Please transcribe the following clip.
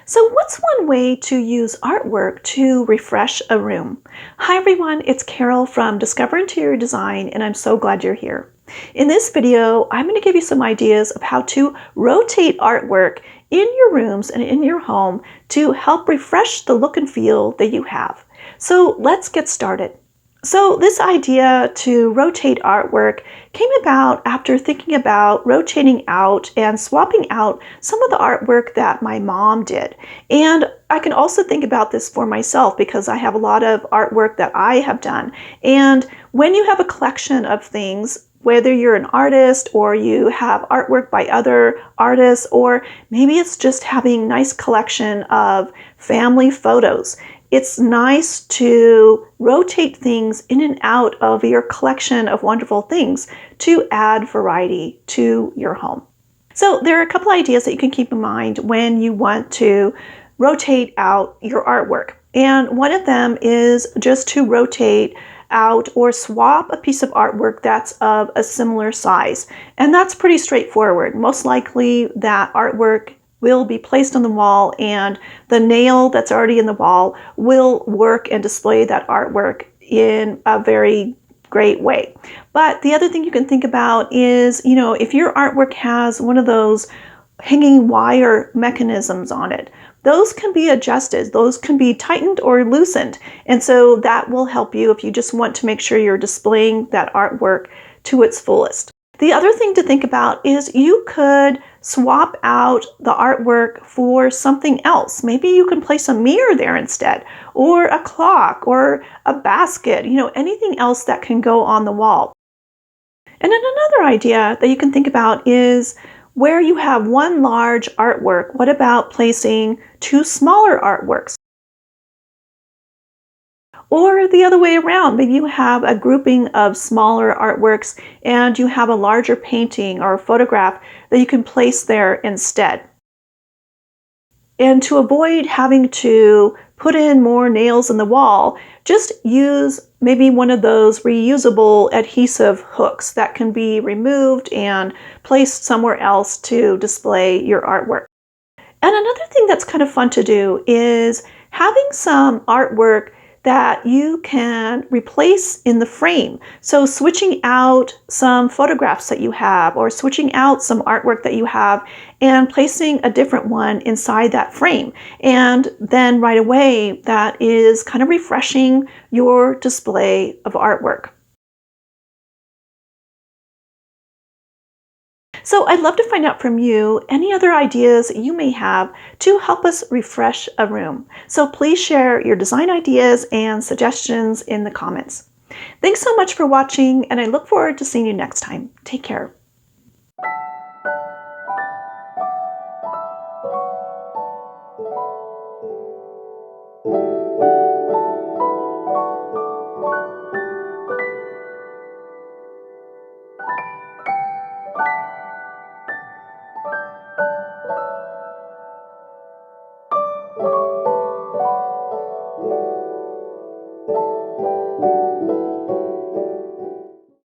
So what's one way to use artwork to refresh a room? Hi everyone, it's Carol from Discover Interior Design, and I'm so glad you're here. In this video, I'm going to give you some ideas of how to rotate artwork in your rooms and in your home to help refresh the look and feel that you have. So let's get started. So this idea to rotate artwork came about after thinking about rotating out and swapping out some of the artwork that my mom did. And I can also think about this for myself because I have a lot of artwork that I have done. And when you have a collection of things, whether you're an artist or you have artwork by other artists, or maybe it's just having a nice collection of family photos, it's nice to rotate things in and out of your collection of wonderful things to add variety to your home. So there are a couple ideas that you can keep in mind when you want to rotate out your artwork. And one of them is just to rotate out or swap a piece of artwork that's of a similar size. And that's pretty straightforward. Most likely that artwork will be placed on the wall and the nail that's already in the wall will work and display that artwork in a very great way. But the other thing you can think about is, if your artwork has one of those hanging wire mechanisms on it, those can be adjusted, those can be tightened or loosened. And so that will help you if you just want to make sure you're displaying that artwork to its fullest. The other thing to think about is you could swap out the artwork for something else. Maybe you can place a mirror there instead, or a clock, or a basket, anything else that can go on the wall. And then another idea that you can think about is where you have one large artwork, what about placing two smaller artworks? Or the other way around, maybe you have a grouping of smaller artworks and you have a larger painting or photograph that you can place there instead. And to avoid having to put in more nails in the wall, just use maybe one of those reusable adhesive hooks that can be removed and placed somewhere else to display your artwork. And another thing that's kind of fun to do is having some artwork that you can replace in the frame. So switching out some photographs that you have or switching out some artwork that you have and placing a different one inside that frame. And then right away, that is kind of refreshing your display of artwork. So I'd love to find out from you any other ideas you may have to help us refresh a room. So please share your design ideas and suggestions in the comments. Thanks so much for watching, and I look forward to seeing you next time. Take care.